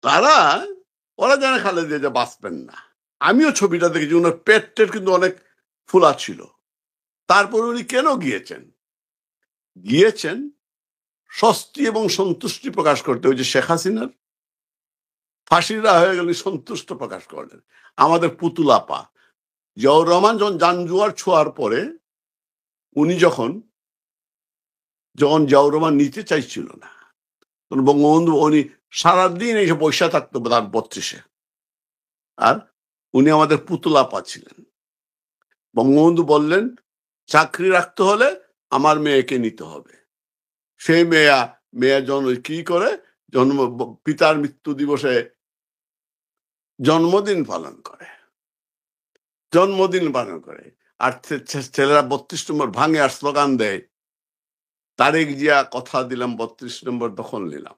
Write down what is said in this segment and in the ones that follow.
তারা ওরা জানে খালেদা জিয়া বাঁচবেন না। আমিও ছবিটা দেখেছি, ওনার পেট টেট কিন্তু অনেক ফোলা ছিল। তারপর উনি কেন গিয়েছেন? গিয়েছেন স্বস্তি এবং সন্তুষ্টি প্রকাশ করতে। ওই যে শেখ হাসিনার ফাঁসিরা হয়ে গেলে সন্তুষ্ট প্রকাশ করলেন। আমাদের পুতুল আপা জিয়াউর রহমান যখন জানজুয়ার ছোঁয়ার পরে উনি যখন জিয়াউর রহমান নিতে চাইছিল না, তখন বঙ্গবন্ধু উনি সারাদিন এসে পয়সা থাকতো তার 32-এ, আর উনি আমাদের পুতুল আপা ছিলেন। বঙ্গবন্ধু বললেন চাকরি রাখতে হলে আমার মেয়েকে নিতে হবে। সেই মেয়ে কি করে পিতার মৃত্যু দিবসে জন্মদিন পালন করে, আর ছেলেরা 32 নম্বর ভাঙে আর স্লোগান দেয়, তারেক জিয়া কথা দিলাম 32 নম্বর দখল নিলাম।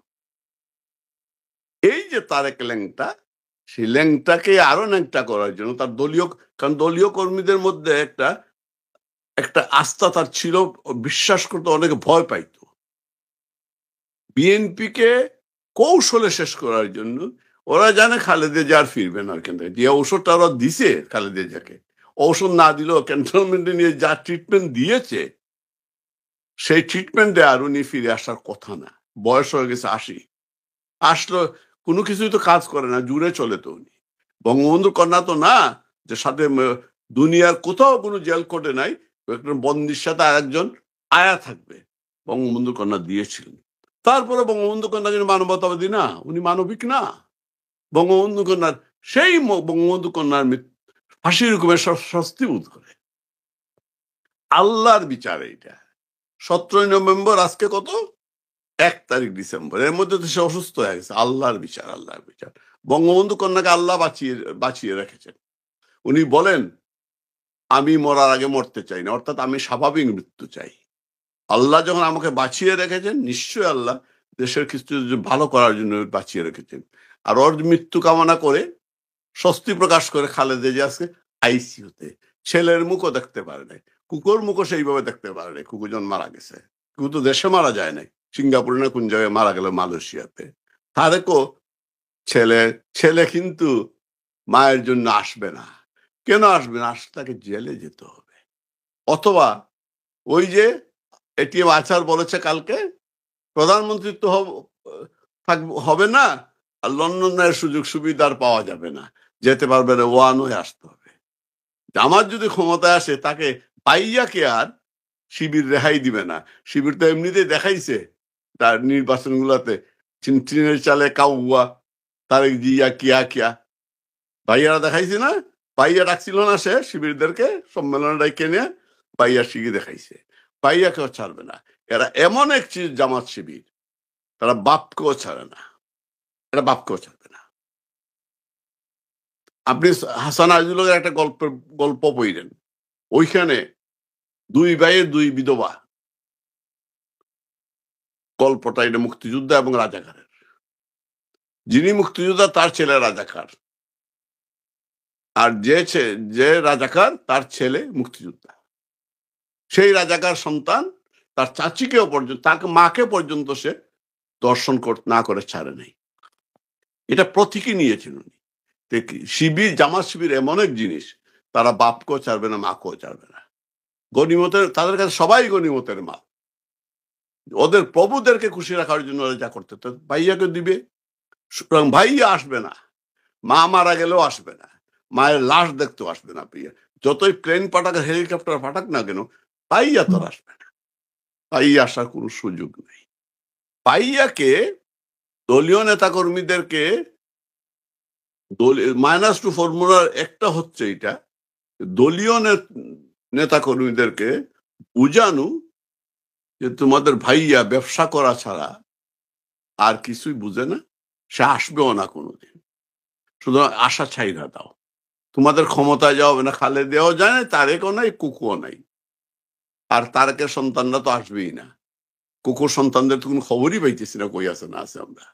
এই যে তারেক ল্যাংটা, সেই ল্যাংটাকে আরো ল্যাংটা করার জন্য তার কারণ দলীয় কর্মীদের মধ্যে একটা আস্থা তার ছিল, বিশ্বাস করতে অনেকে ভয় পাইত। বিএনপিকে কৌশলে শেষ করার জন্য ওরা জানে খালেদা জিয়া আর ফিরবে না ওইখান থেকে। যে ঔষধটা ওরা দিছে খালেদা জিয়াকে, ঔষধ না দিলেও ক্যান্টনমেন্টে নিয়ে যা ট্রিটমেন্ট দিয়েছে, সেই ট্রিটমেন্টে আর উনি ফিরে আসার কথা না। বয়স হয়ে গেছে 80, আসলো কোনো কিছুই তো কাজ করে না, জুড়ে চলে তো উনি। বঙ্গবন্ধুর কন্যা তো না যে সাথে দুনিয়ার কোথাও কোনো জেল কোর্টে নাই একজন বন্দির সাথে আর একজন আয়া থাকবে। বঙ্গবন্ধুর কন্যা দিয়েছিলেন। তারপরে বঙ্গবন্ধু কন্যা কিন্তু মানবতাবাদী না, উনি মানবিক না। বঙ্গবন্ধু কন্যার বঙ্গবন্ধু কন্যার ফাঁসির হুকুমে স্বস্তি বোধ করে। আল্লাহর বিচার এইটা। 17 নভেম্বর, আজকে কত, 1 তারিখ ডিসেম্বর, এর মধ্যে তো সে অসুস্থ হয়ে গেছে। আল্লাহর বিচার, আল্লাহর বিচার। বঙ্গবন্ধু কন্যাকে আল্লাহ বাঁচিয়ে রেখেছেন। উনি বলেন আমি মরার আগে মরতে চাই না, অর্থাৎ আমি স্বাভাবিক মৃত্যু চাই। আল্লাহ যখন আমাকে বাঁচিয়ে রেখেছেন, নিশ্চয়ই আল্লাহ দেশের কিছু ভালো করার জন্য বাঁচিয়ে রেখেছেন। আর ওর মৃত্যু কামনা করে স্বস্তি প্রকাশ করে খালেদা জিয়া আজকে আইসিইউতে। ছেলের মুখও দেখতে পারে নাই, কুকুর মুখও সেইভাবে দেখতে পারে নাই। কুকুরজন মারা গেছে, কুকুর তো দেশে মারা যায় নাই, সিঙ্গাপুরে না কোন জায়গায় মারা গেল, মালয়েশিয়াতে। তারেকও ছেলে কিন্তু মায়ের জন্য আসবে না। কেন আসবে না? আসলে তাকে জেলে যেতে হবে। অথবা ওই যে এটিএম আচার বলেছে কালকে প্রধানমন্ত্রী তো হবে না, আর লন্ডনের সুযোগ সুবিধার পাওয়া যাবে না, যেতে পারবে না, ওয়ান হয়ে আসতে হবে। আমার যদি ক্ষমতায় আসে তাকে পাইয়াকে আর শিবির রেহাই দিবে না। শিবির তো এমনিতেই দেখাইছে তার নির্বাচন গুলাতে, চিনের চালে কাউয়া, তারেক জিয়া কিয়া ভাইয়ারা দেখাইছে না? ভাইয়া ডাকছিল না সে শিবিরদেরকে সম্মেলনে ডাইকে নিয়ে, ভাইয়া শিখে দেখাইছে। ভাইয়াকেও ছাড়বে না। এরা এমন এক চিজ জামাত শিবির, তারা বাপকেও ছাড়ে না, এরা বাপকেও ছাড়বে না। আপনি হাসান আজিজুলের একটা গল্প পড়লেন, ওইখানে 2 ভাইয়ের 2 বিধবা, গল্পটা এটা মুক্তিযোদ্ধা এবং রাজাকারের। যিনি মুক্তিযোদ্ধা তার ছেলে রাজাকার, আর যে রাজাকার তার ছেলে মুক্তিযোদ্ধা। সেই রাজাকার সন্তান তার চাচিকেও পর্যন্ত, তাকে মাকে পর্যন্ত সে দর্শন না করে ছাড়ে নাই। এটা প্রতীকী নিয়েছেন উনি। শিবির, জামাত শিবির এমন এক জিনিস, তারা বাপকেও ছাড়বে না, মাকেও ছাড়বে না। গনিমতের, তাদের কাছে সবাই গনিমতের মাল। ওদের প্রভুদেরকে খুশি রাখার জন্য যা করতে, তো ভাইয়াকে দিবে। সুতরাং ভাইয়া আসবে না, মা মারা গেলেও আসবে না, মায়ের লাশ দেখতেও আসবে না। ভাইয়া যতই প্লেন পাঠাক, হেলিকপ্টার পাঠাক না কেন, ভাইয়া তো আসবে না। ভাইয়া আসার কোনো সুযোগ নেই। ভাইয়াকে দলীয় নেতা কর্মীদেরকে -2 ফর্মুলার একটা হচ্ছে এটা, দলীয় নেতা কর্মীদেরকে বুঝানো যে তোমাদের ভাইয়া ব্যবসা করা ছাড়া আর কিছুই বুঝে না, সে আসবেও না কোনোদিন। সুতরাং আশা ছাইরা দাও, তোমাদের ক্ষমতায় যাওয়া না, খালেদাও যায় না, তারেকও নাই, কুকুও নাই। আর তারেকের সন্তানরা তো আসবেই না। কুকুর সন্তানদের তো কোনো খবরই পাইতেছি না, কই আছে না আছে আমরা,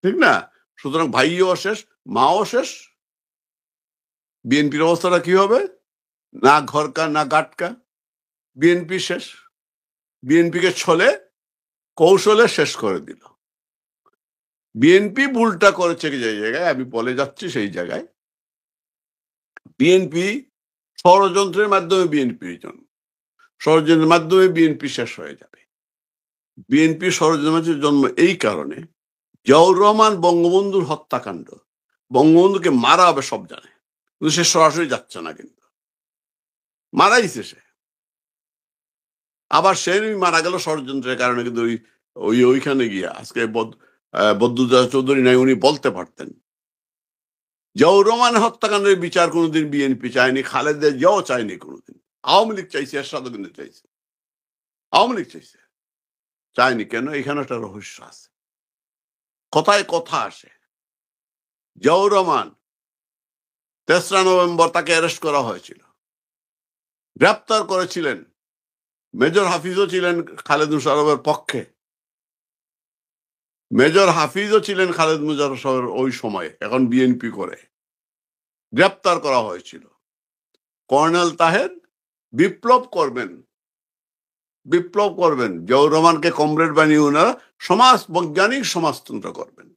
ঠিক না? সুতরাং ভাইও শেষ, মাও শেষ। বিএনপির অবস্থাটা কি হবে? না ঘরকা না গাটকা, বিএনপি শেষ। বিএনপিকে ছলে কৌশলে শেষ করে দিল। বিএনপি ভুলটা করেছে যে জায়গায়, আমি বলে যাচ্ছি সেই জায়গায় বিএনপি ষড়যন্ত্রের মাধ্যমে বিএনপির জন্য, ষড়যন্ত্রের মাধ্যমে বিএনপি শেষ হয়ে যাবে। বিএনপি ষড়যন্ত্রের জন্ম এই কারণে, জিয়াউর রহমান বঙ্গবন্ধুর হত্যাকাণ্ড, বঙ্গবন্ধুকে মারা হবে সব জানে, কিন্তু সে সরাসরি যাচ্ছে না, কিন্তু মারাইছে সে। আবার সে মারা গেল ষড়যন্ত্রের কারণে, কিন্তু ওইখানে গিয়া আজকে বদরুদ্দোজা চৌধুরী নাই, উনি বলতে পারতেন জিয়াউর রহমান হত্যাকাণ্ডের বিচার কোনোদিন বিএনপি চায়নি, খালেদা জিয়াও চায়নি কোনোদিন। আওয়ামী লীগ চাইছে, এরশাদও কিন্তু চাইছে, আওয়ামী লীগ চাইছে, চায়নি কেন? এখানে একটা রহস্য আছে। কথায় কথা আসে, জিয়াউর রহমান 3রা নভেম্বর তাকে অ্যারেস্ট করা হয়েছিল, গ্রেপ্তার করেছিলেন, মেজর হাফিজও ছিলেন খালেদ মুশাররফের পক্ষে, মেজর হাফিজও ছিলেন খালেদ মুশাররফের ওই সময়ে, এখন বিএনপি করে। গ্রেপ্তার করা হয়েছিল। কর্নেল তাহের বিপ্লব করবেন, জিয়াউর রহমানকে কমরেড বানিয়ে ওনারা সমাজ বৈজ্ঞানিক সমাজতন্ত্র করবেন,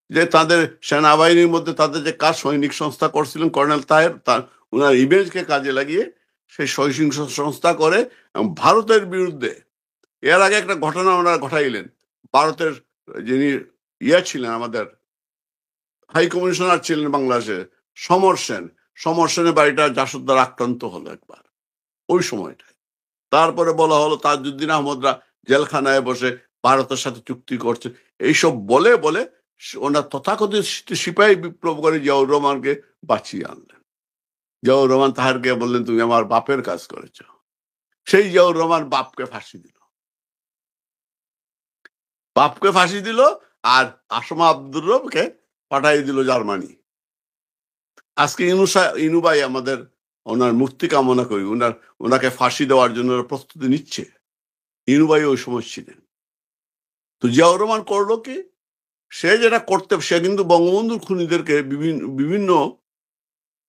যে তাদের সেনাবাহিনীর মধ্যে তাদের যে কাজ সৈনিক সংস্থা করছিলেন কর্নেল তাহের, তার ওনার ইমেজকে কাজে লাগিয়ে সেই সৈনিক সংস্থা করে এবং ভারতের বিরুদ্ধে। এর আগে একটা ঘটনা ওনারা ঘটাইলেন, ভারতের যিনি ছিলেন, আমাদের হাই কমিশনার ছিলেন বাংলাদেশে, সমর সেনের বাড়িটা জাসদ দ্বারা আক্রান্ত হলো একবার ওই সময়টায়। তারপরে বলা হলো তাজউদ্দিন আহমদরা জেলখানায় বসে ভারতের সাথে চুক্তি করছে, এইসব বলে বলে ওনার তথাকথিত সিপাহী বিপ্লব করে জিয়াউর রহমানকে বাঁচিয়ে আনলেন। জিয়াউর রহমান তাহারকে বললেন, তুমি আমার বাপের কাজ করেছ। সেই জিয়াউর রহমান বাপকে ফাঁসি দিল, আর আসমা আব্দুর রবকে পাঠাই দিল জার্মানি। আজকে ইনু ভাই আমাদের, ওনার মুক্তি কামনা করি, ওনাকে ফাঁসি দেওয়ার জন্য প্রস্তুতি নিচ্ছে। ইনু ভাই ওই সময় ছিলেন। তো জিয়াউর রহমান করলো কি, সে যেটা করতে, সে কিন্তু বঙ্গবন্ধুর খুনিদেরকে বিভিন্ন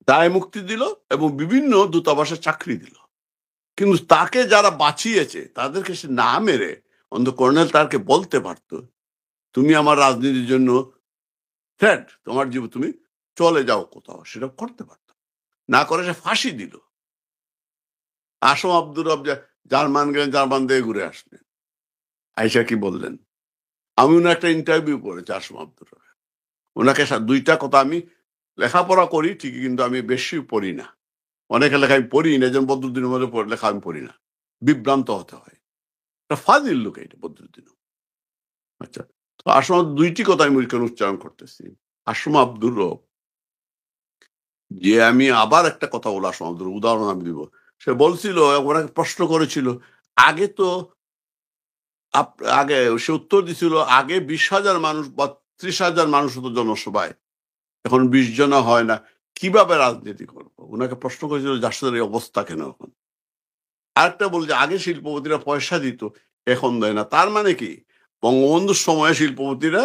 দায় মুক্তি দিল এবং বিভিন্ন দূতাবাসে চাকরি দিল, কিন্তু তাকে যারা বাঁচিয়েছে তাদেরকে সে না মেরে অন্তত কর্নেল তারকে বলতে পারত, তুমি আমার রাজনীতির জন্য থ্রেট, তোমার জীবন, তুমি চলে যাও কোথাও, সেটা করতে পারত না, করে সে ফাঁসি দিল। আসম আব্দুর রব জার্মান গেলেন, জার্মান দিয়ে ঘুরে আসলেন, আইসা কি বললেন, আমি ওনার একটা ইন্টারভিউ করেছি আসম আব্দুর রব, ওনাকে 2টা কথা, আমি লেখাপড়া করি ঠিকই, কিন্তু আমি বেশি পড়ি না, অনেকে লেখা আমি পড়ি না, যেন বদরুদ্দিনের মধ্যে লেখা আমি পড়ি না, বিভ্রান্ত হতে হয়, একটা ফাজিল লোক এটা বদরুদ্দিন। আচ্ছা, তো আসম 2টি কথা আমি উচ্চারণ করতেছি। আসম আব্দুর রব যে, আমি আবার একটা কথা বলো, আসম আব্দুর উদাহরণ আমি দিব, সে বলছিল, ওনাকে প্রশ্ন করেছিল, আগে তো আগে সে উত্তর দিছিল, আগে 20,000 মানুষ বা 30,000 মানুষ হতো জনসভায়, এখন 20 জন হয় না, কিভাবে রাজনীতি করবো? ওনাকে প্রশ্ন করেছিল জাসদের এই অবস্থা কেন এখন। আরেকটা বল যে, আগে শিল্পপতিরা পয়সা দিত, এখন দেয় না। তার মানে কি, বঙ্গবন্ধুর সময়ে শিল্পপতিরা,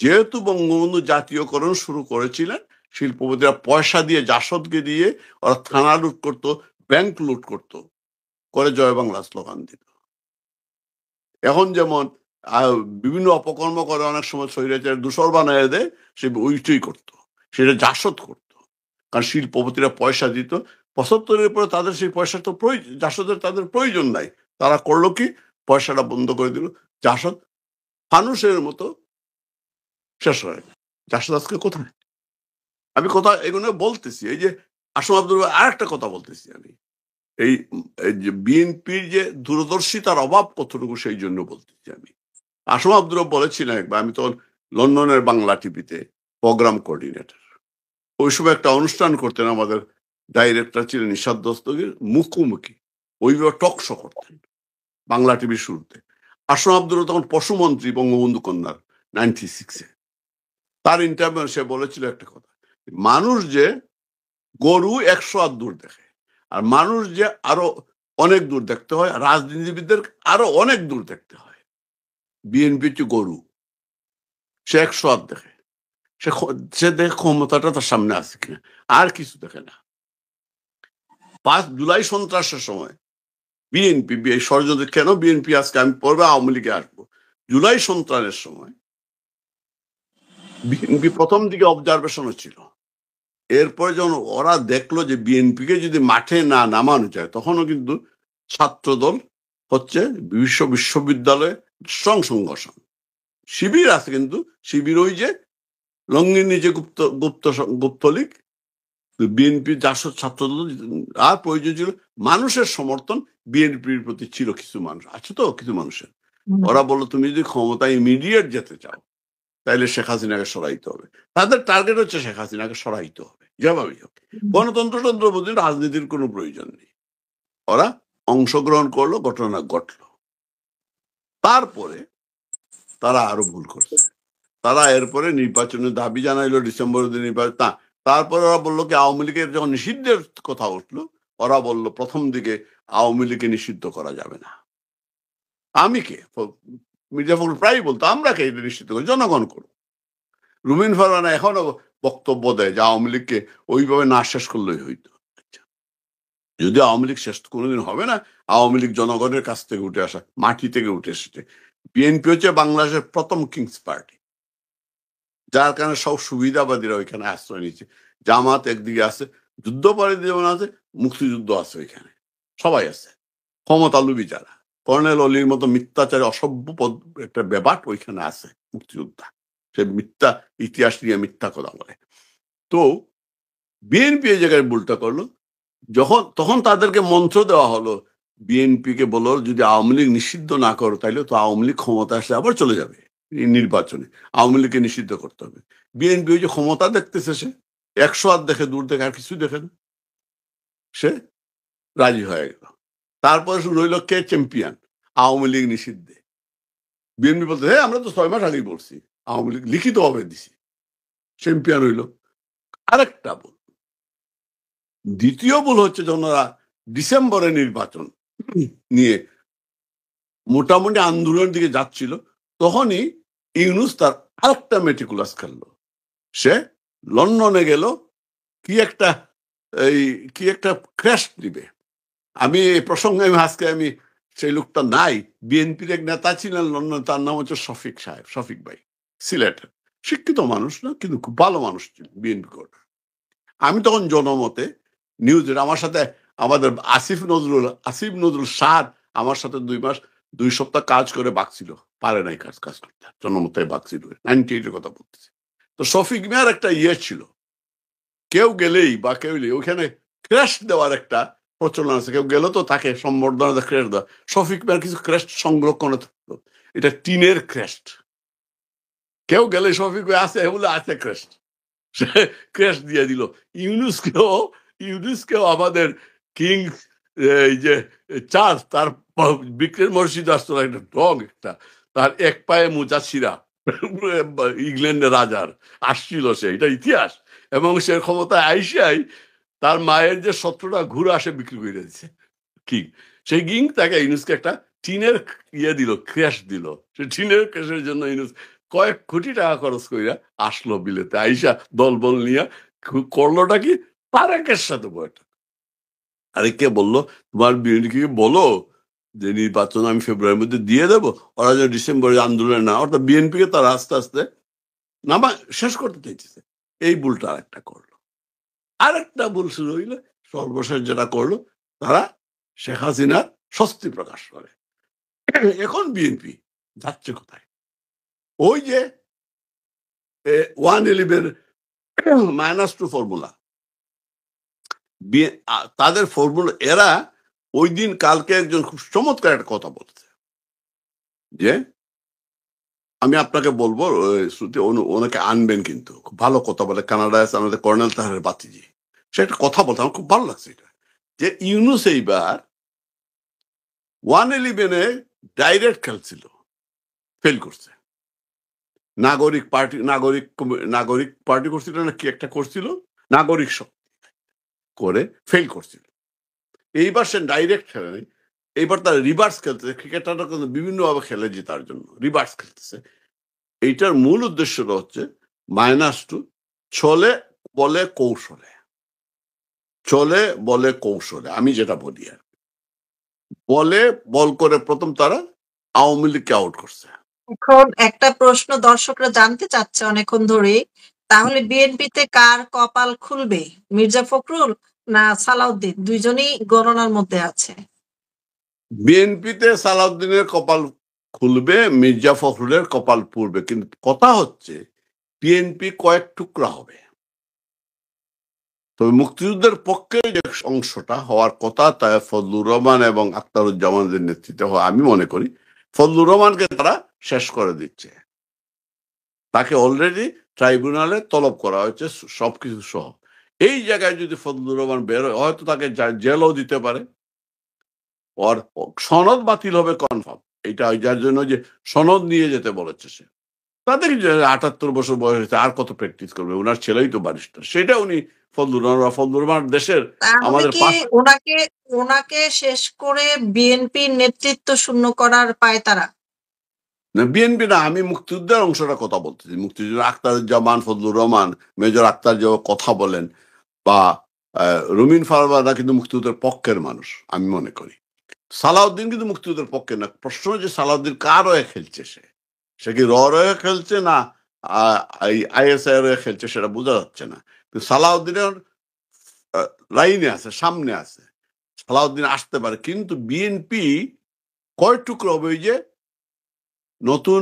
যেহেতু বঙ্গবন্ধু জাতীয়করণ শুরু করেছিলেন, শিল্পপতিরা পয়সা দিয়ে, জাসদকে দিয়ে ওরা থানা লুট করতো, ব্যাংক লুট করতো, করে জয় বাংলা স্লোগান দিত। এখন যেমন বিভিন্ন অপকর্ম করে অনেক সময় স্বৈরাচার দূষর বানায় দেয়, সে ওইটাই করতো, সেটা জাসদ করতো, কারণ শিল্পপতিরা পয়সা দিত। 75-এর পরে তাদের সেই পয়সা তো জাসদের তাদের প্রয়োজন নাই, তারা করলো কি, পয়সাটা বন্ধ করে দিল, জাসদ মানুষের মতো শেষ হয়ে গেল। জাসদ আজকে কোথায়? আমি কথা এগুলো বলতেছি, এই যে আসম আব্দুল, আর একটা কথা বলতেছি আমি, এই যে বিএনপির যে দূরদর্শিতার অভাব কতটুকু, সেই জন্য বলতেছি আমি। আসম আব্দুল বলেছিলেন একবার, আমি তখন লন্ডনের বাংলা টিভিতে প্রোগ্রাম কোঅর্ডিনেটর, ওই সময় একটা অনুষ্ঠান করতেন, আমাদের ডাইরেক্টর ছিলেন নিশাদ দস্তগীর, মুখোমুখি ওইভাবে টক শো করতেন বাংলা টিভির শুরুতে। আসম আব্দুল তখন পশুমন্ত্রী বঙ্গবন্ধু কন্যার 96-এ, তার ইন্টারভিউ সে বলেছিল একটা কথা, মানুষ যে গরু 100 হাত দূর দেখে, আর মানুষ যে আরো অনেক দূর দেখতে হয়, রাজনীতিবিদদের আরো অনেক দূর দেখতে হয়। বিএনপি হচ্ছে গরু, সে 100 হাত দেখে, সে দেখে ক্ষমতাটা তার সামনে আছে কিনা, আর কিছু দেখে না। 5 জুলাই সন্ত্রাসের সময় বিএনপি ষড়যন্ত্র, কেন বিএনপি, আজকে আমি পরে আওয়ামী লীগে আসবো, জুলাই সন্ত্রাসের সময় বিএনপি প্রথম দিকে অবজারভেশনও ছিল। এরপরে যখন ওরা দেখলো যে বিএনপিকে যদি মাঠে না নামানো যায়, তখনও কিন্তু ছাত্রদল হচ্ছে বিশ্ববিদ্যালয়ে স্ট্রং সংগঠন। শিবির আছে, কিন্তু শিবির ওই যে লঙ্গির নিচে গুপ্তলীগ, বিএনপি জাসদ ছাত্রদল। আর প্রয়োজন ছিল মানুষের সমর্থন বিএনপির প্রতি ছিল। কিছু মানুষ আছে তো, কিছু মানুষের, ওরা বললো তুমি যদি ক্ষমতা ইমিডিয়েট যেতে চাও তাহলে শেখ হাসিনাকে সরাইতে হবে। তাদের টার্গেট হচ্ছে শেখ হাসিনাকে সরাইতে হবে যেভাবেই হোক। গণতন্ত্র বলতে রাজনীতির কোনো প্রয়োজন নেই। ওরা অংশগ্রহণ করলো, ঘটনা ঘটলো। তারপরে তারা আরো ভুল করছে। তারা এরপরে নির্বাচনের দাবি জানাইলো, ডিসেম্বরের নির্বাচন। তারপরে ওরা বললো কি, আওয়ামী লীগের যখন নিষিদ্ধের কথা উঠলো, ওরা বললো প্রথম দিকে আওয়ামী লীগকে নিষিদ্ধ করা যাবে না। আমি কে? মির্জা ফখরুল প্রায় বলতো আমরা কে এটা নিষিদ্ধ করি, জনগণ করো। রুমিন ফারহানা এখনো বক্তব্য দেয় যে আওয়ামী লীগকে ওইভাবে না শেষ করলেই হইতো। যদি আওয়ামী লীগ শেষ কোনোদিন হবে না, আওয়ামী লীগ জনগণের কাছ থেকে উঠে আসা, মাটি থেকে উঠে এসেছে। বিএনপি হচ্ছে বাংলাদেশের প্রথম কিংস পার্টি, যার কারণে সব সুবিধাবাদীরা ওইখানে আশ্রয় নিচ্ছে। জামাত একদিকে আছে, যুদ্ধপরাধী যেমন আছে, মুক্তিযুদ্ধ আছে ওইখানে, সবাই আছে। ক্ষমতালুবী যারা, কর্নেল অলির মতো মিথ্যাচারী অসভ্য একটা ব্যাপার ওইখানে আছে, মুক্তিযোদ্ধা। সে মিথ্যা ইতিহাস নিয়ে মিথ্যা কথা বলে। তো বিএনপি এই জায়গায় ভুলটা করলো। তখন তাদেরকে মন্ত্র দেওয়া হলো, বিএনপিকে বলো যদি আওয়ামী লীগ নিষিদ্ধ না করো তাইলে তো আওয়ামী লীগ ক্ষমতা আসলে আবার চলে যাবে নির্বাচনে, আওয়ামী লীগকে নিষিদ্ধ করতে হবে। বিএনপি ওই যে ক্ষমতা দেখতেছে, সে 100 দেখে, দূর দেখে, আর কিছু দেখে না, সে রাজি হয়ে গেল। তারপরে রইল কে চ্যাম্পিয়ন? আওয়ামী লীগ নিষিদ্ধে। বিএনপি বলতে হ্যাঁ আমরা তো 6 মাস আগেই বলছি, আওয়ামী লীগ লিখিত ভাবে দিছি, চ্যাম্পিয়ন হইল। আরেকটা ভুল, দ্বিতীয় ভুল হচ্ছে যখন ওরা ডিসেম্বরে নির্বাচন নিয়ে মোটামুটি আন্দোলনের দিকে যাচ্ছিল, তখনই ইউনূস তার আরেকটা মেটিকুলাস খেললো। সে লন্ডনে গেল কি একটা ক্র্যাশ দিবে। আমি এই প্রসঙ্গে আজকে সেই লোকটা নাই, বিএনপির এক নেতা ছিলেন লন্ডন, তার নাম হচ্ছে শফিক সাহেব, শফিক ভাই, সিলেটের শিক্ষিত মানুষ না, কিন্তু খুব ভালো মানুষ ছিলেন বিএনপি কর্মী। আমি তখন জনমতে নিউজের আমার সাথে আমাদের আসিফ নজরুল শাহ আমার সাথে 2 সপ্তাহ কাজ করে বাকছিল, পারে নাই কাজ করতে, জনমতে বাকছিল 98 কথা বলতেছি। তো শফিক মিয়ার একটা ছিল, কেউ গেলেই বা কেউ ওইখানে ক্র্যাশ দেওয়ার একটা প্রচলন আছে। কেউ গেল তো তাকে সম্বর্ধনা ক্র্যাশ দেওয়া। শফিক মিয়ার কিছু ক্র্যাশ সংরক্ষণে থাকতো, এটা টিনের ক্র্যাশ। কেউ গেলে শফিক ভাই আছে বলে আছে ক্র্যাশ, সে ক্র্যাশ দিয়ে দিল। ইউনুসকেও আমাদের কিং এই যে চার্লস, তার বিক্রের মসজিদ আসতো একটা ডগ, একটা তার এক পায়ে মোজা ছিঁড়া, ইংল্যান্ডের রাজার আসছিল, সে এটা ইতিহাস। এবং সে ক্ষমতায় আইসাই তার মায়ের যে 17টা ঘুরে আসে বিক্রি করে দিচ্ছে কিং। সেই কিং তাকে ইউনুসকে একটা টিনের দিল, ক্র্যাশ দিল। সে টিনের ক্র্যাশের জন্য ইউনুস কয়েক কোটি টাকা খরচ কইরা আসলো বিলেতে, আইসা দলবল নিয়ে করলোটা কি তারেকের সাথে বইটা। আরে কে বললো তোমার বিএনপিকে বলো যে নির্বাচন আমি ফেব্রুয়ারির মধ্যে দিয়ে দেবো, ওরা যে ডিসেম্বরে আন্দোলনে না, অর্থাৎ বিএনপিকে তারা আস্তে আস্তে নামা শেষ করতে চাইতেছে। এই ভুলটা আরেকটা করলো। আরেকটা ভুল শুরু হইলো, সর্বশেষ যেটা করলো, তারা শেখ হাসিনার স্বস্তি প্রকাশ করে। এখন বিএনপি যাচ্ছে কোথায়? ওই যে 111 -2 ফর্মুলা, তাদের ফর্মুলা। এরা ওই দিন কালকে একজন খুব চমৎকার একটা কথা বলছে, যে আমি আপনাকে বলবো শ্রুতি, ওনাকে আনবেন, কিন্তু খুব ভালো কথা বলে, কানাডায় আছে আমাদের কর্নেল তাহের বাতিজি। সে একটা কথা বলতে আমার খুব ভালো লাগছে, এটা যে ইউনুস এইবার 111-এ ডাইরেক্ট খেলছিল, ফেল করছে। নাগরিক পার্টি করছিল না, কি একটা করছিল, নাগরিক শক্তি করে ফেল করছিল। এইবার সে ডাইরেক্ট খেলে নেই, এইবার তার রিভার্স খেলতেছে। ক্রিকেটাররা কিন্তু বিভিন্ন ভাবে খেলে জেতার জন্য রিভার্স খেলতেছে। এইটার মূল উদ্দেশ্যটা হচ্ছে -2, চলে বলে কৌশলে। আমি যেটা বলি আর বল করে প্রথম তারা আওয়ামী লীগকে আউট করছে, এখন একটা প্রশ্ন দর্শকরা জানতে চাচ্ছে অনেকক্ষণ ধরেই, তাহলে বিএনপিতে কার কপাল খুলবে? মির্জা ফখরুল না সালাউদ্দিন? দুইজনই গণনার মধ্যে আছে। বিএনপিতে সালাউদ্দিনের কপাল খুলবে, মির্জা ফখরুলের কপাল পুড়বে, কিন্তু কথা হচ্ছে বিএনপি কয়েক টুকরা হবে। তবে মুক্তিযুদ্ধের পক্ষে যে অংশটা হওয়ার কথা তা ফজলুর রহমান এবং আখতারুজ্জামানের নেতৃত্বে হয়, আমি মনে করি ফজলুর রহমানকে তারা শেষ করে দিচ্ছে। তাকে অলরেডি ট্রাইব্যুনালে তলব করা হয়েছে সবকিছু সহ। এই জায়গায় যদি ফজলুর রহমান বের হয়, হয়তো তাকে জেলও দিতে পারে, ওর সনদ বাতিল হবে কনফার্ম। এটা যার জন্য যে সনদ নিয়ে যেতে বলেছে সে, তাদের ৭৮ বছর বয়স হয়েছে, আর কত প্র্যাকটিস করবে? ওনার ছেলেই তো ব্যারিস্টার, সেটা উনি ফজলুর রহমান দেশের তাহলে আমাদের কি ওনাকে ওনাকে শেষ করে বিএনপির নেতৃত্ব শূন্য করার পায়তারা? বিএনপি না, আমি মুক্তিযুদ্ধের অংশটা কথা বলতেছি। মুক্তিযুদ্ধ আখতারুজ্জামান, ফজলুর রহমান, মেজর আখতার যে কথা বলেন, বা রুমিন ফারবানা কিন্তু মুক্তিযুদ্ধের পক্ষের মানুষ আমি মনে করি। সালাউদ্দিন কিন্তু মুক্তিযুদ্ধের পক্ষে না। প্রশ্ন হচ্ছে সালাউদ্দিন কার হয়ে খেলছে? সে কি হয়ে খেলছে না আইএসআই হয়ে খেলছে? সেটা বোঝা যাচ্ছে না। কিন্তু সালাউদ্দিনের লাইনে আছে, সামনে আছে, সালাউদ্দিন আসতে পারে। কিন্তু বিএনপি কয় টুকরো হবে? ওই যে নতুন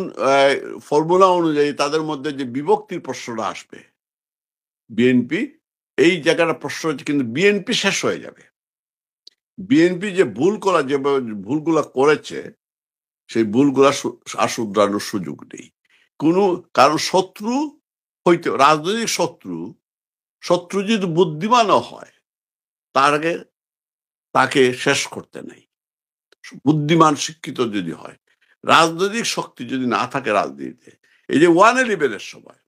ফর্মুলা অনুযায়ী তাদের মধ্যে যে বিভক্তির প্রশ্নটা আসবে, বিএনপি এই জায়গাটা প্রশ্ন হচ্ছে, কিন্তু বিএনপি শেষ হয়ে যাবে। বিএনপি যে ভুলগুলা করেছে, সেই ভুলগুলা আর শুধরানোর সুযোগ নেই কোনো। কারণ শত্রু হইতে, রাজনৈতিক শত্রু যদি বুদ্ধিমানও হয়, তার আগে তাকে শেষ করতে নেই। বুদ্ধিমান শিক্ষিত যদি হয়, রাজনৈতিক শক্তি যদি না থাকে রাজনীতিতে, এই যে 111-এর সময়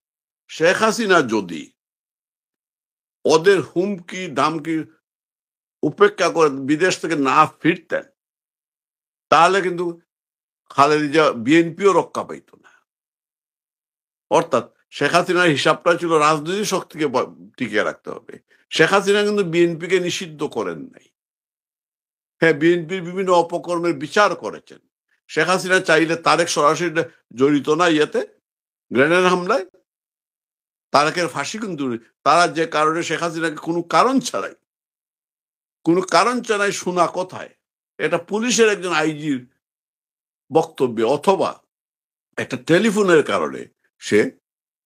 শেখ হাসিনা যদি ওদের হুমকি দামকি উপেক্ষা করে বিদেশ থেকে না ফিরতেন, তাহলে কিন্তু খালেদা বিএনপিও রক্ষা পাইত না। অর্থাৎ শেখ হাসিনার হিসাবটা ছিল রাজনৈতিক শক্তিকে টিকিয়ে রাখতে হবে। শেখ হাসিনা কিন্তু বিএনপিকে নিষিদ্ধ করেন নাই। হ্যাঁ, বিএনপির বিভিন্ন অপকর্মের বিচার করেছেন। শেখ হাসিনা চাইলে তারেক সরাসরি জড়িত না ইয়েতে, গ্রেনেড হামলায়। তারেকের ফাঁসি কিন্তু তারা যে কারণে শেখ হাসিনাকে কোনো কারণ ছাড়াই শোনা কোথায়, এটা পুলিশের একজন আইজির বক্তব্যে অথবা একটা টেলিফোনের কারণে সে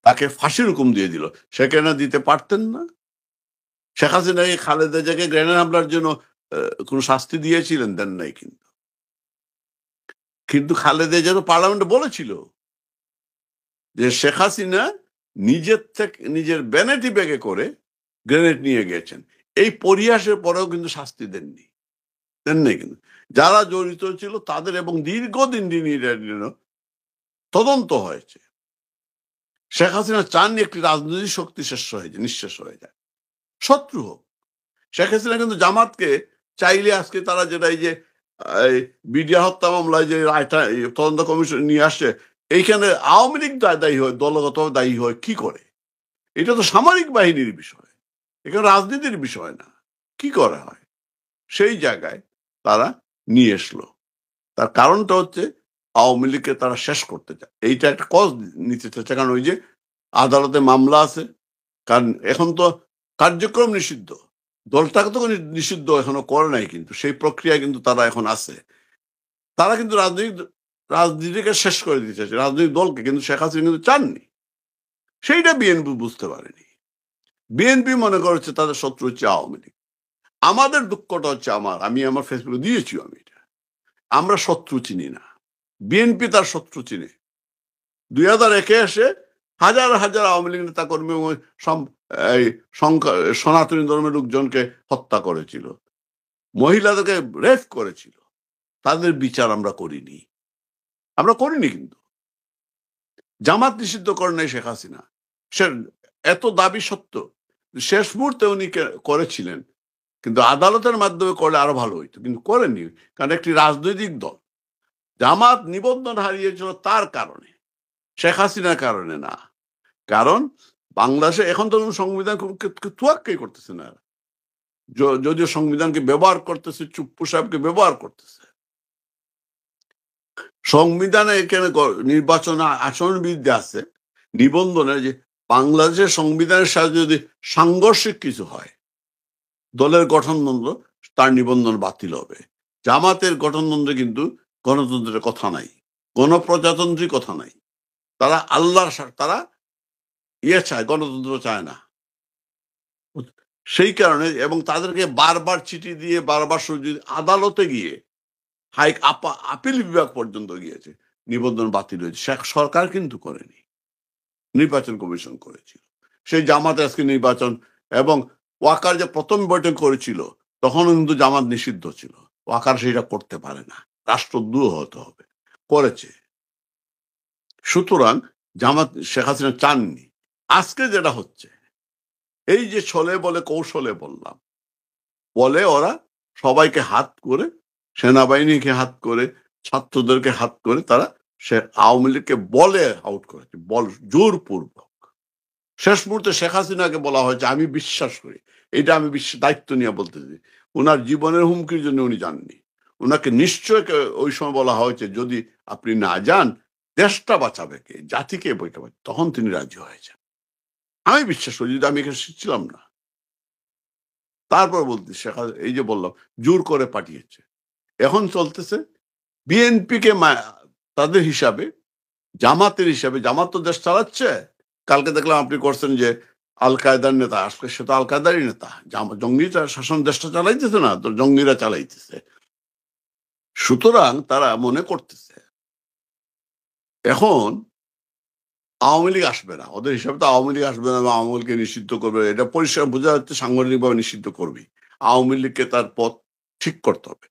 তাকে ফাঁসির হুকুম দিয়ে দিল। সেখানে দিতে পারতেন না? শেখ হাসিনা খালেদা জিয়াকে গ্রেনেড হামলার জন্য কোনো শাস্তি দিয়েছিলেন? দেন নাই। কিন্তু খালেদা জিয়া তো পার্লামেন্টে বলেছিল যে শেখ হাসিনা নিজের ভ্যানিটি ব্যাগে করে গ্রেনেড নিয়ে গেছেন। এই পরিহাসের পরেও কিন্তু শাস্তি দেন নাই কিন্তু। যারা জড়িত ছিল তাদের এবং দীর্ঘদিন তদন্ত হয়েছে। শেখ হাসিনা চাননি একটি রাজনৈতিক শক্তি নিঃশেষ হয়ে যায়, শত্রু হোক। শেখ হাসিনা কিন্তু জামাতকে চাইলে আজকে তারা যেটা এই যে বিডিআর হত্যা মামলায় যে তদন্ত কমিশন নিয়ে আসছে, এইখানে আওয়ামী লীগ দায়ী হয়, দলগত দায়ী হয় কি করে? এটা তো সামরিক বাহিনীর বিষয়, এখানে রাজনীতির বিষয় না। কি করা হয়? সেই জায়গায় তারা নিয়ে এসলো। তার কারণটা হচ্ছে আওয়ামী লীগকে তারা শেষ করতে চায়। এইটা একটা কজ নিতে চাচ্ছে, কারণ ওই যে আদালতে মামলা আছে। কারণ এখন তো কার্যক্রম নিষিদ্ধ, দলটাকে তো নিষিদ্ধ এখনো করে নাই, কিন্তু সেই প্রক্রিয়ায় কিন্তু তারা এখন আছে। তারা কিন্তু রাজনীতিকে শেষ করে দিতে চাইছে, রাজনৈতিক দলকে, কিন্তু শেখ হাসিনা কিন্তু চাননি। সেইটা বিএনপি বুঝতে পারেনি। বিএনপি মনে করছে তাদের শত্রু হচ্ছে আওয়ামী লীগ। আমাদের দুঃখটা হচ্ছে, আমি আমার ফেসবুকে দিয়েছি, আমরা শত্রু চিনি না, বিএনপি তার শত্রু চিনে। 2001-এ এসে হাজার হাজার আওয়ামী লীগ নেতা কর্মী সনাতনী ধর্মের লোকজনকে হত্যা করেছিল, মহিলাদেরকে রেপ করেছিল। তাদের বিচার আমরা করিনি কিন্তু। জামাত নিষিদ্ধ করেন নাই শেখ হাসিনা, সে এত দাবি সত্য শেষ মুহূর্তে উনি করেছিলেন, কিন্তু আদালতের মাধ্যমে করলে আরো ভালো হইতো, কিন্তু করেনি। কারণ একটি রাজনৈতিক দল জামাত নিবন্ধন হারিয়েছিল তার কারণে, শেখ হাসিনার কারণে না। কারণ বাংলাদেশে এখন তো সংবিধান তোয়াক্কাই করতেছে না, যদিও সংবিধানকে ব্যবহার করতেছে, চুপ্পু সাহেবকে ব্যবহার করতেছে। সংবিধানে এখানে নির্বাচন আচরণবিধি আছে নিবন্ধনে যে বাংলাদেশের সংবিধানের সাথে যদি সাংঘর্ষিক কিছু হয় দলের গঠনতন্ত্র তার নিবন্ধন বাতিল হবে। জামাতের গঠনতন্ত্রে কিন্তু গণতন্ত্রের কথা নাই, গণপ্রজাতন্ত্রী কথা নাই। তারা আল্লাহর তারা চায়, গণতন্ত্র চায় না। সেই কারণে এবং তাদেরকে বারবার চিঠি দিয়ে বারবার আদালতে গিয়ে আপিল বিভাগ পর্যন্ত গিয়েছে, নিবন্ধন বাতিল হয়েছে। শেখ সরকার কিন্তু করেনি, নির্বাচন কমিশন করেছিল। সেই জামাত আজকে নির্বাচন এবং ওয়াকার যে প্রথম বৈঠক করেছিল তখনও কিন্তু জামাত নিষিদ্ধ ছিল। ওয়াকার সেটা করতে পারে না, রাষ্ট্রদ্রোহ হতে হবে, করেছে। সুতরাং জামাত শেখ হাসিনা চাননি। আজকে যেটা হচ্ছে এই যে ছলে বলে কৌশলে বললাম, বলে ওরা সবাইকে হাত করে, সেনাবাহিনীকে হাত করে, ছাত্রদেরকে হাত করে তারা সে আওয়ামী লীগকে বলে আউট করেছে, বল জোরপূর্বক। শেষ মুহূর্তে শেখ হাসিনাকে বলা হয়েছে, আমি বিশ্বাস করি, এটা আমি দায়িত্ব নিয়ে বলতেছি, ওনার জীবনের হুমকির জন্য উনি যাননি। ওনাকে নিশ্চয় ওই সময় বলা হয়েছে যদি আপনি না যান দেশটা বাঁচাবে কে, জাতিকে বইটা বাঁচাবে, তখন তিনি রাজি হয়েছেন। আমি বিশ্বাস করি, যদি আমি এখানে ছিলাম না। তারপর বলতে শেখ এই যে বললাম জোর করে পাঠিয়েছে। এখন চলতেছে বিএনপিকে তাদের হিসাবে, জামাতের হিসাবে, জামাত তো দেশ চালাচ্ছে। কালকে দেখলাম আপনি করছেন যে আল কায়দার নেতা, আজকে সে তো আল কায়দারই নেতা। জঙ্গিরা শাসন দেশটা চালাইতেছে না, তো জঙ্গিরা চালাইতেছে। সুতরাং তারা মনে করতেছে এখন আওয়ামী লীগ আসবে না, ওদের হিসাবে তো আওয়ামী লীগ আসবে না, আওয়ামী লীগকে নিষিদ্ধ করবে, এটা পরিষ্কার বোঝা যাচ্ছে। সাংগঠনিকভাবে নিষিদ্ধ করবি, আওয়ামী লীগকে তার পথ ঠিক করতে হবে।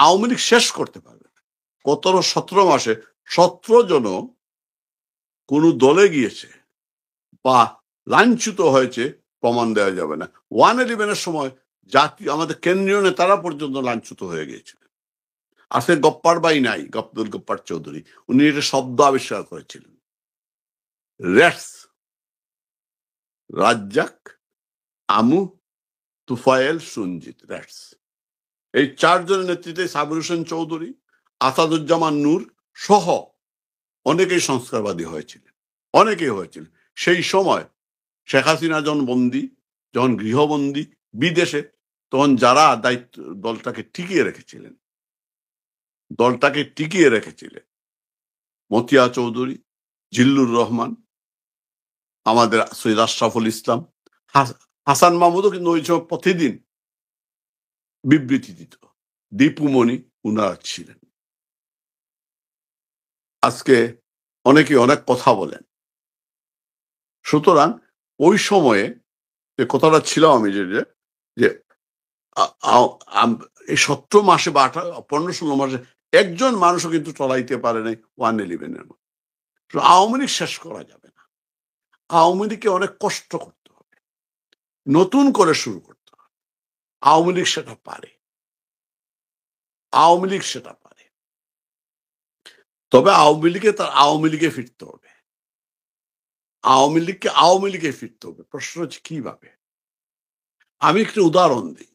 আওয়ামী লীগ শেষ করতে পারবে না। 17 মাসে 17 জন কোন দলে গিয়েছে বা লাঞ্ছিত হয়েছে প্রমাণ দেওয়া যাবে না। 111-এর সময় জাতীয় আমাদের কেন্দ্রীয় নেতারা পর্যন্ত লাঞ্ছিত হয়ে গিয়েছিলেন। আজকে গপ্পার বাই নাই, আব্দুল গপ্পার চৌধুরী, উনি এটা শব্দ আবিষ্কার করেছিলেন, রেটস, রাজ্জাক, আমু, তুফায়েল, সঞ্জিত, রেটস। এই 4 জনের নেতৃত্বে সাবির হোসেন চৌধুরী, আসাদুজ্জামান নূর সহ অনেকেই সংস্কারবাদী হয়েছিলেন, অনেকেই হয়েছিলেন। সেই সময় শেখ হাসিনা যখন বন্দী, যখন গৃহবন্দী বিদেশে, তখন যারা দায়িত্ব দলটাকে টিকিয়ে রেখেছিলেন, মতিয়া চৌধুরী, জিল্লুর রহমান, আমাদের সৈয়দ আশরাফুল ইসলাম, হাসান মাহমুদও কিন্তু ওই সময় প্রতিদিন বিবৃতি দিত, দীপুমণি, উনারা ছিলেন। আজকে অনেকে অনেক কথা বলেন। সুতরাং ওই সময়ে যে কথাটা ছিল আমি যে এই 17 মাসে বা 15-16 মাসে একজন মানুষও কিন্তু চলাইতে পারে নাই 111-এর মধ্যে। আওয়ামী লীগ শেষ করা যাবে না, আওয়ামী লীগকে অনেক কষ্ট করতে হবে, নতুন করে শুরু করতে হবে। আওয়ামী লীগ সেটা পারে, আওয়ামী লীগ সেটা পারে। তবে আওয়ামী লীগে তার আওয়ামী লীগে ফিরতে হবে, আওয়ামী লীগকে আওয়ামী লীগে ফিরতে হবে। প্রশ্ন হচ্ছে কিভাবে। আমি একটু উদাহরণ দিই,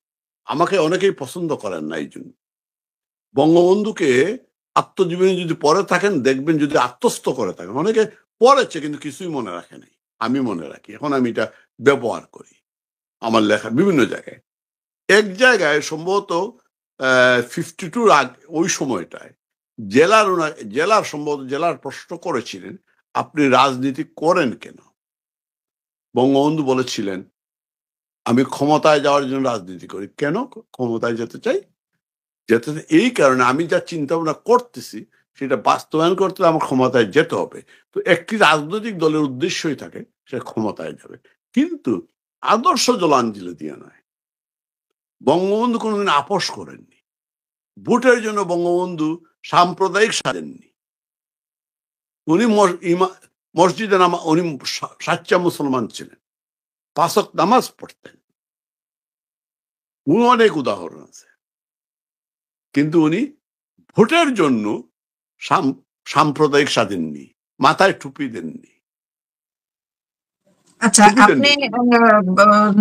আমাকে অনেকেই পছন্দ করেন না এই জন্য। বঙ্গবন্ধুকে আত্মজীবনী যদি পড়ে থাকেন দেখবেন, যদি আত্মস্থ করে থাকেন, অনেকে পড়েছে কিন্তু কিছুই মনে রাখে নাই, আমি মনে রাখি। এখন আমি এটা ব্যবহার করি আমার লেখার বিভিন্ন জায়গায়। এক জায়গায় সম্ভবত 52 আগে, ওই সময়টায় জেলার প্রশ্ন করেছিলেন আপনি রাজনীতি করেন কেন। বঙ্গবন্ধু বলেছিলেন আমি ক্ষমতায় যাওয়ার জন্য রাজনীতি করি। কেন ক্ষমতায় যেতে চাই? এই কারণে আমি যা চিন্তা ভাবনা করতেছি সেটা বাস্তবায়ন করতে আমার ক্ষমতায় যেতে হবে। তো একটি রাজনৈতিক দলের উদ্দেশ্যই থাকে সে ক্ষমতায় যাবে, কিন্তু আদর্শ জলাঞ্জলি দিয়ে নয়। বঙ্গবন্ধু কোনোদিন আপোষ করেননি। ভোটের জন্য বঙ্গবন্ধু সাম্প্রদায়িক সাজেননি। উনি মসজিদে উনি সাচ্চা মুসলমান ছিলেন, 5 ওয়াক্ত নামাজ পড়তেন। অনেক উদাহরণ আছে। কিন্তু উনি ভোটের জন্য সাম্প্রদায়িক সাজেননি, মাথায় টুপি দেননি। আচ্ছা, আপনি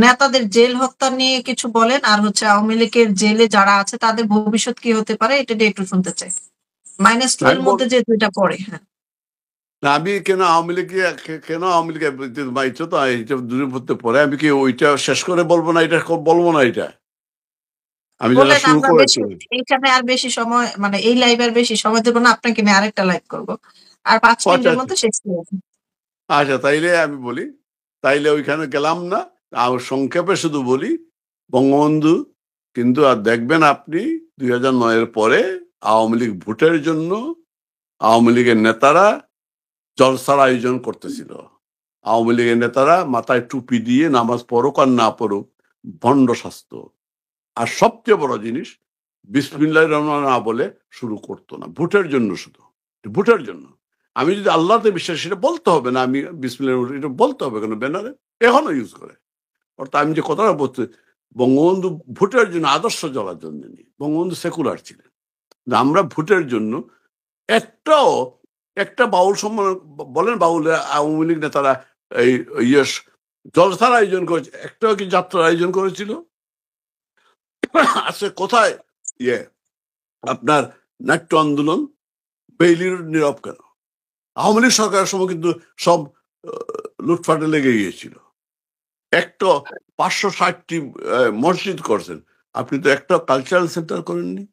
নেতাদের জেল হত্যা নিয়ে কিছু বলেন, আর হচ্ছে আওয়ামী লীগের জেলে যারা আছে তাদের ভবিষ্যৎ কি হতে পারে, এটা নিয়ে একটু শুনতে চাই। -2 আমি এর বল মধ্যে যে ২ টা পড়ে। হ্যাঁ। না আমি কেন আওয়ামী লীগকে কেন আওয়ামী লীগ মাইছো তো এটা দূরে পড়তে পরে আমি কি ওইটা শেষ করে বলবো না, এটা বলবো না এটা আমি যেটা বললেন শুরু আমরা বেশি করেছি। এইখানে আর বেশি সময় মানে এই লাইভে আর বেশি সময় দেব না। আপনাকে নিয়ে আরেকটা লাইভ করব। আর ৫ ও আচ্ছা মিনিটের আচ্ছা মধ্যে শেষ করে দেব। আচ্ছা, তাইলে আমি বলি, তাইলে ওইখানে গেলাম না। আর সংক্ষেপে শুধু বলি, বঙ্গবন্ধু কিন্তু আর দেখবেন আপনি ২০০৯ এর পরে আওয়ামী লীগ ভোটের জন্য আওয়ামী লীগের নেতারা জলসার আয়োজন করতেছিল। আওয়ামী লীগের নেতারা মাথায় টুপি দিয়ে নামাজ পড়ুক আর না পড়ুক ভণ্ড স্বাস্থ্য। আর সবচেয়ে বড় জিনিস বিসমিল্লাহির রহমান না বলে শুরু করতো না, ভোটের জন্য শুধু, ভোটের জন্য। আমি যদি আল্লাহতে বিশ্বাস, সেটা বলতে হবে না, আমি বিসমিল্লাহ এটা বলতে হবে কেন ব্যানারে, এখনো ইউজ করে। অর্থাৎ আমি যে কথাটা বলছি, বঙ্গবন্ধু ভোটের জন্য আদর্শ জ্বলার জন্য নেই, বঙ্গবন্ধু সেকুলার ছিলেন। আমরা ভোটের জন্য একটাও একটা বাউল সম্মান বলেন, বাউল আওয়ামী লীগ নেতারা এই ইয়ে জলসার আয়োজন করেছে, একটাও কি যাত্রার আয়োজন করেছিল? আছে কোথায় ইয়ে আপনার নাট্য আন্দোলন, বেইলির নীরব কেন? আওয়ামী লীগ সরকারের সময় কিন্তু সব লুটফাটে লেগে গিয়েছিল। একটা ৫৬০টি মসজিদ করছেন, আপনি তো একটা কালচারাল সেন্টার করেননি।